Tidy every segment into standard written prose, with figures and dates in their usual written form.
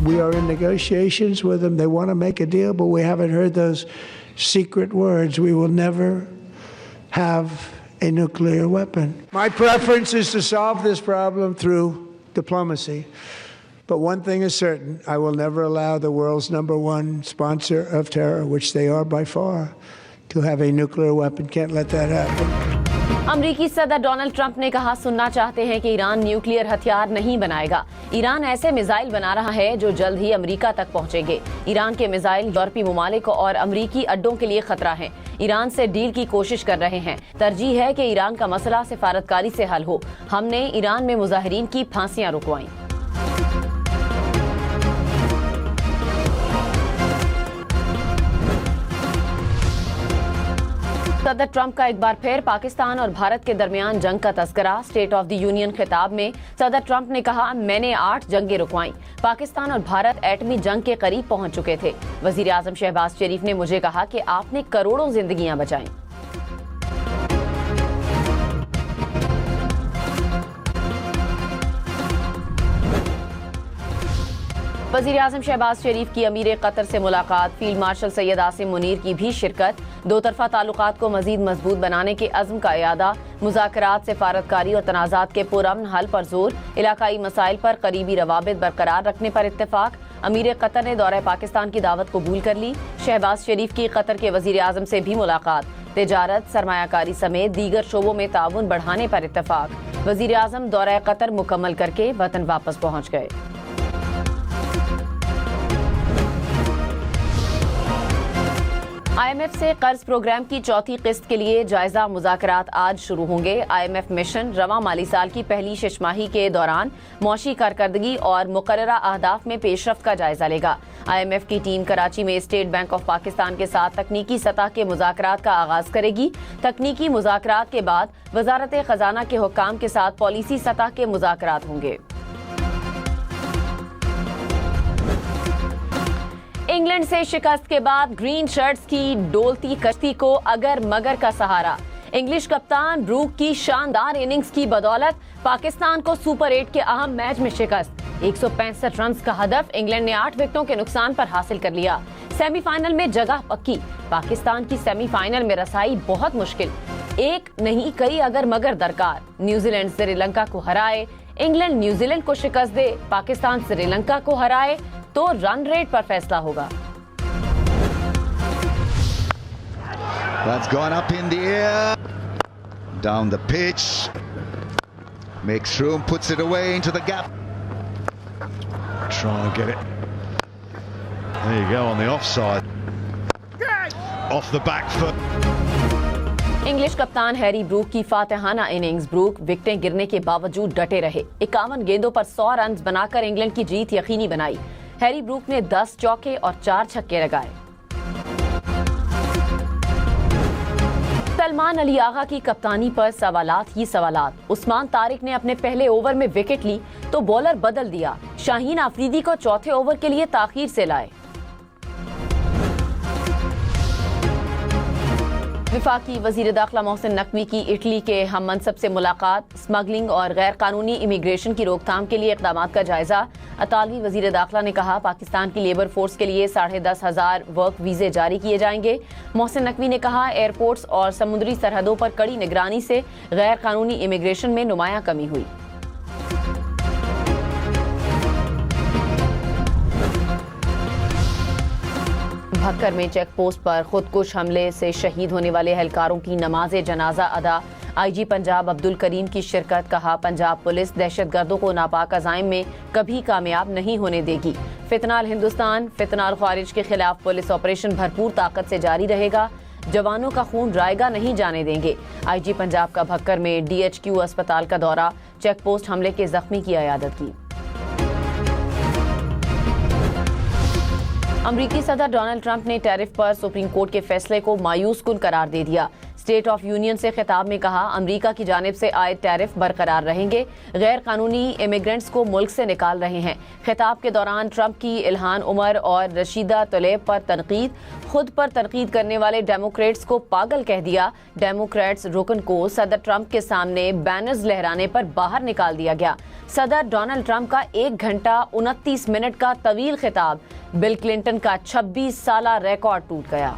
We are in negotiations with them. They want to make a deal, but we haven't heard those secret words. We will never have a nuclear weapon. My preference is to solve this problem through diplomacy. But one thing is certain, I will never allow the world's #1 sponsor of terror, which they are by far, to have a nuclear weapon. Can't let that happen. امریکی صدر Donald Trump نے کہا سننا چاہتے ہیں کہ Iran nuclear ہتھیار نہیں بنائے گا. ایران ایسے میزائل بنا رہا ہے جو جلد ہی امریکہ تک پہنچیں گے. ایران کے میزائل یورپی ممالک اور امریکی اڈوں کے لیے خطرہ ہیں. ایران سے ڈیل کی کوشش کر رہے ہیں. ترجیح ہے کہ ایران کا مسئلہ سفارتکاری سے حل ہو. ہم نے ایران میں مظاہرین کی پھانسیاں رکوائیں. صدر ٹرمپ کا ایک بار پھر پاکستان اور بھارت کے درمیان جنگ کا تذکرہ. اسٹیٹ آف دی یونین خطاب میں صدر ٹرمپ نے کہا میں نے 8 جنگیں رکوائیں. پاکستان اور بھارت ایٹمی جنگ کے قریب پہنچ چکے تھے. وزیر اعظم شہباز شریف نے مجھے کہا کہ آپ نے کروڑوں زندگیاں بچائیں. وزیر اعظم شہباز شریف کی امیر قطر سے ملاقات. فیلڈ مارشل سید عاصم منیر کی بھی شرکت. دو طرفہ تعلقات کو مزید مضبوط بنانے کے عزم کا اعادہ. مذاکرات، سفارتکاری اور تنازعات کے پرامن حل پر زور. علاقائی مسائل پر قریبی روابط برقرار رکھنے پر اتفاق. امیر قطر نے دورہ پاکستان کی دعوت قبول کر لی. شہباز شریف کی قطر کے وزیر اعظم سے بھی ملاقات. تجارت، سرمایہ کاری سمیت دیگر شعبوں میں تعاون بڑھانے پر اتفاق. وزیر اعظم دورہ قطر مکمل کر کے وطن واپس پہنچ گئے. آئی ایم ایف سے قرض پروگرام کی چوتھی قسط کے لیے جائزہ مذاکرات آج شروع ہوں گے. آئی ایم ایف مشن رواں مالی سال کی پہلی 6 ماہی کے دوران معاشی کارکردگی اور مقررہ اہداف میں پیش رفت کا جائزہ لے گا. آئی ایم ایف کی ٹیم کراچی میں اسٹیٹ بینک آف پاکستان کے ساتھ تکنیکی سطح کے مذاکرات کا آغاز کرے گی. تکنیکی مذاکرات کے بعد وزارت خزانہ کے حکام کے ساتھ پالیسی سطح کے مذاکرات ہوں گے. انگلینڈ سے شکست کے بعد گرین شرٹس کی ڈولتی کشتی کو اگر مگر کا سہارا. انگلش کپتان بروک کی شاندار اننگز کی بدولت پاکستان کو سپر 8 کے اہم میچ میں شکست. 165 رنز کا ہدف انگلینڈ نے 8 وکٹوں کے نقصان پر حاصل کر لیا. سیمی فائنل میں جگہ پکی. پاکستان کی سیمی فائنل میں رسائی بہت مشکل. ایک نہیں کئی اگر مگر درکار. نیوزی لینڈ سری لنکا کو ہرائے. انگلینڈ نیوزی لینڈ کو شکست دے. پاکستان سری لنکا کو ہرائے تو رن ریٹ پر فیصلہ ہوگا. That's gone up in the air, down the pitch, makes room, puts it away into the gap. Trying to get it. There you go on the offside. Off the back foot. English کپتان Harry Brook کی فاتحانہ innings. Brook وکٹیں گرنے کے باوجود ڈٹے رہے. 51 گیندوں پر 100 runs بنا کر England کی جیت یقینی بنائی. ہیری بروک نے 10 چوکے اور 4 چھکے لگائے. سلمان علی آغا کی کپتانی پر سوالات ہی سوالات. عثمان طارق نے اپنے پہلے اوور میں وکٹ لی تو بولر بدل دیا. شاہین آفریدی کو چوتھے اوور کے لیے تاخیر سے لائے. وفاقی وزیر داخلہ محسن نقوی کی اٹلی کے ہم منصب سے ملاقات. اسمگلنگ اور غیر قانونی امیگریشن کی روک تھام کے لیے اقدامات کا جائزہ. اطالوی وزیر داخلہ نے کہا پاکستان کی لیبر فورس کے لیے 10,500 ورک ویزے جاری کیے جائیں گے. محسن نقوی نے کہا ایئرپورٹس اور سمندری سرحدوں پر کڑی نگرانی سے غیر قانونی امیگریشن میں نمایاں کمی ہوئی. بھکر میں چیک پوسٹ پر خودکش حملے سے شہید ہونے والے اہلکاروں کی نماز جنازہ ادا. آئی جی پنجاب عبد الکریم کی شرکت. کہا پنجاب پولیس دہشت گردوں کو ناپاک عزائم میں کبھی کامیاب نہیں ہونے دے گی. فتنہ ہندوستان فتنہ خارج کے خلاف پولیس آپریشن بھرپور طاقت سے جاری رہے گا. جوانوں کا خون رائیگاں نہیں جانے دیں گے. آئی جی پنجاب کا بھکر میں DHQ اسپتال کا دورہ. چیک پوسٹ حملے کے زخمی کی عیادت کی. امریکی صدر ڈونلڈ ٹرمپ نے ٹیرف پر سپریم کورٹ کے فیصلے کو مایوس کن قرار دے دیا. اسٹیٹ آف یونین سے خطاب میں کہا امریکہ کی جانب سے عائد ٹیرف برقرار رہیں گے. غیر قانونی امیگرنٹس کو ملک سے نکال رہے ہیں. خطاب کے دوران ٹرمپ کی الہان عمر اور رشیدہ طلیب پر تنقید. خود پر تنقید کرنے والے ڈیموکریٹس کو پاگل کہہ دیا. ڈیموکریٹس رکن کو صدر ٹرمپ کے سامنے بینرز لہرانے پر باہر نکال دیا گیا. صدر ڈونلڈ ٹرمپ کا 1 گھنٹہ 29 منٹ کا طویل خطاب بل کلنٹن کا 26 سالہ ریکارڈ ٹوٹ گیا۔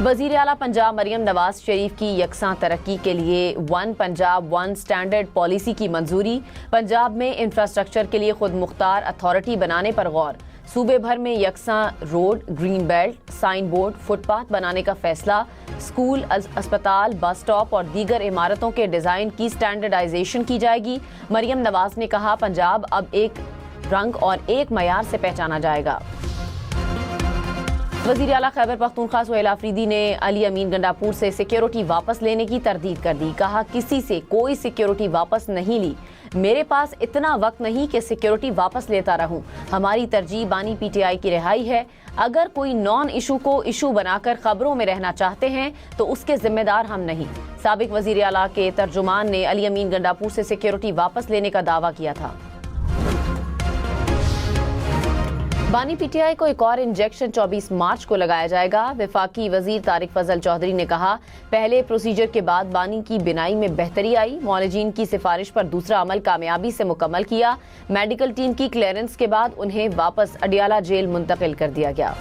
وزیر اعلیٰ پنجاب مریم نواز شریف کی یکساں ترقی کے لیے one Punjab one standard policy کی منظوری، پنجاب میں انفراسٹرکچر کے لیے خود مختار اتھارٹی بنانے پر غور، صوبے بھر میں یکساں road, green belt, sign board, footpath بنانے کا فیصلہ، اسکول، اسپتال، بس اسٹاپ اور دیگر عمارتوں کے ڈیزائن کی سٹینڈرڈائزیشن کی جائے گی۔ مریم نواز نے کہا، پنجاب اب ایک رنگ اور ایک معیار سے پہچانا جائے گا۔ وزیر اعلیٰ خیبر پختونخوا سہیل آفریدی نے علی امین گنڈاپور سے سیکیورٹی واپس لینے کی تردید کر دی، کہا کسی سے کوئی سیکیورٹی واپس نہیں لی، میرے پاس اتنا وقت نہیں کہ سیکیورٹی واپس لیتا رہوں، ہماری ترجیح بانی پی ٹی آئی کی رہائی ہے، اگر کوئی نان ایشو کو ایشو بنا کر خبروں میں رہنا چاہتے ہیں تو اس کے ذمہ دار ہم نہیں۔ سابق وزیر اعلیٰ کے ترجمان نے علی امین گنڈاپور سے سیکیورٹی واپس لینے کا دعویٰ کیا تھا۔ بانی پی ٹی آئی کو ایک اور انجیکشن 24 مارچ کو لگایا جائے گا۔ وفاقی وزیر طارق فضل چودھری نے کہا، پہلے پروسیجر کے بعد بانی کی بینائی میں بہتری آئی، معالجین کی سفارش پر دوسرا عمل کامیابی سے مکمل کیا، میڈیکل ٹیم کی کلیئرنس کے بعد انہیں واپس اڈیالہ جیل منتقل کر دیا گیا۔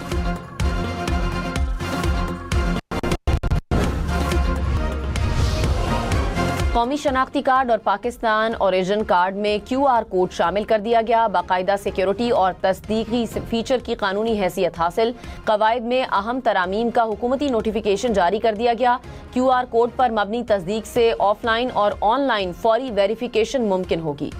قومی شناختی کارڈ اور پاکستان اوریجن کارڈ میں کیو آر کوڈ شامل کر دیا گیا، باقاعدہ سیکیورٹی اور تصدیقی فیچر کی قانونی حیثیت حاصل، قواعد میں اہم ترامیم کا حکومتی نوٹیفیکیشن جاری کر دیا گیا، کیو آر کوڈ پر مبنی تصدیق سے آف لائن اور آن لائن فوری ویریفیکیشن ممکن ہوگی۔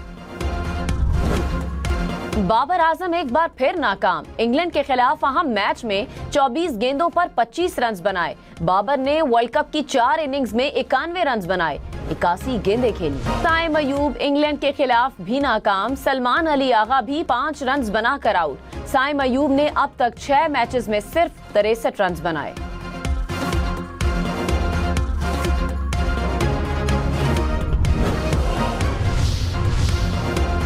بابر اعظم ایک بار پھر ناکام، انگلینڈ کے خلاف اہم میچ میں 24 گیندوں پر 25 رنز بنائے، بابر نے ورلڈ کپ کی 4 اننگز میں 91 رنز بنائے، 81 گیندیں کھیلی۔ سائم ایوب انگلینڈ کے خلاف بھی ناکام، سلمان علی آغا بھی 5 رنز بنا کر آؤٹ، سائم ایوب نے اب تک 6 میچز میں صرف 63 رنز بنائے۔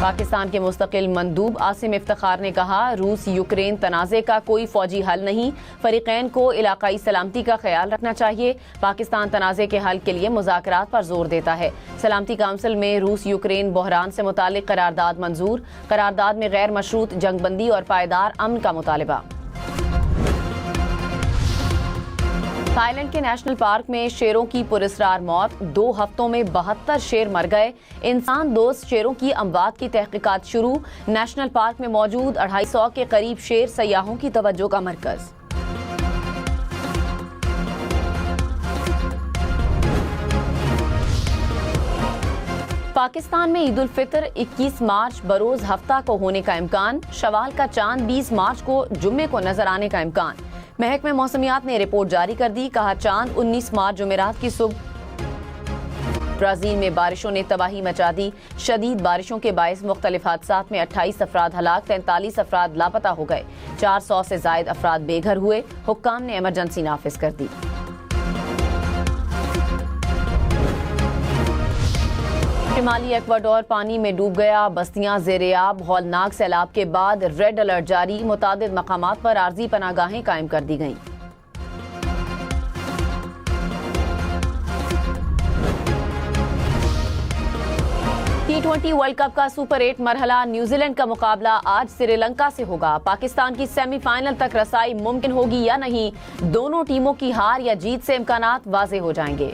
پاکستان کے مستقل مندوب عاصم افتخار نے کہا، روس یوکرین تنازع کا کوئی فوجی حل نہیں، فریقین کو علاقائی سلامتی کا خیال رکھنا چاہیے، پاکستان تنازع کے حل کے لیے مذاکرات پر زور دیتا ہے۔ سلامتی کونسل میں روس یوکرین بحران سے متعلق قرارداد منظور، قرارداد میں غیر مشروط جنگ بندی اور پائیدار امن کا مطالبہ۔ تھائی لینڈ کے نیشنل پارک میں شیروں کی پراسرار موت، 2 ہفتوں میں 72 شیر مر گئے، انسان دوست شیروں کی اموات کی تحقیقات شروع، نیشنل پارک میں موجود 250 کے قریب شیر سیاحوں کی توجہ کا مرکز۔ پاکستان میں عید الفطر 21 مارچ بروز ہفتہ کو ہونے کا امکان، شوال کا چاند 20 مارچ کو جمعے کو نظر آنے کا امکان، محکمہ موسمیات نے رپورٹ جاری کر دی، کہا چاند 19 مارچ جمعرات کی صبح۔ برازیل میں بارشوں نے تباہی مچا دی، شدید بارشوں کے باعث مختلف حادثات میں 28 افراد ہلاک، 43 افراد لاپتہ ہو گئے، 400 سے زائد افراد بے گھر ہوئے، حکام نے ایمرجنسی نافذ کر دی۔ شمالی ایکواڈور پانی میں ڈوب گیا، بستیاں زیر آب، ہولناک سیلاب کے بعد ریڈ الرٹ جاری، متعدد مقامات پر عارضی پناہ گاہیں قائم کر دی گئیں۔ T20 ورلڈ کپ کا سپر 8 مرحلہ، نیوزی لینڈ کا مقابلہ آج سری لنکا سے ہوگا، پاکستان کی سیمی فائنل تک رسائی ممکن ہوگی یا نہیں، دونوں ٹیموں کی ہار یا جیت سے امکانات واضح ہو جائیں گے۔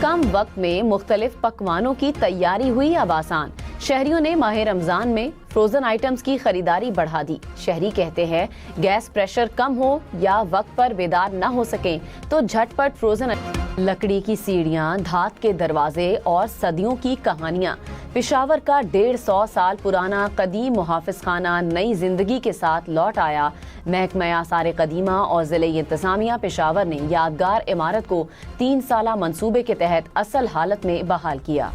کم وقت میں مختلف پکوانوں کی تیاری ہوئی اب آسان، شہریوں نے ماہ رمضان میں فروزن آئٹمز کی خریداری بڑھا دی، شہری کہتے ہیں گیس پریشر کم ہو یا وقت پر بیدار نہ ہو سکیں تو جھٹ پٹ فروزن لکڑی کی سیڑھیاں، دھات کے دروازے اور صدیوں کی کہانیاں، پشاور کا 150 سال پرانا قدیم محافظ خانہ نئی زندگی کے ساتھ لوٹ آیا، محکمہ آثار قدیمہ اور ضلعی انتظامیہ پشاور نے یادگار عمارت کو 3 سالہ منصوبے کے تحت اصل حالت میں بحال کیا۔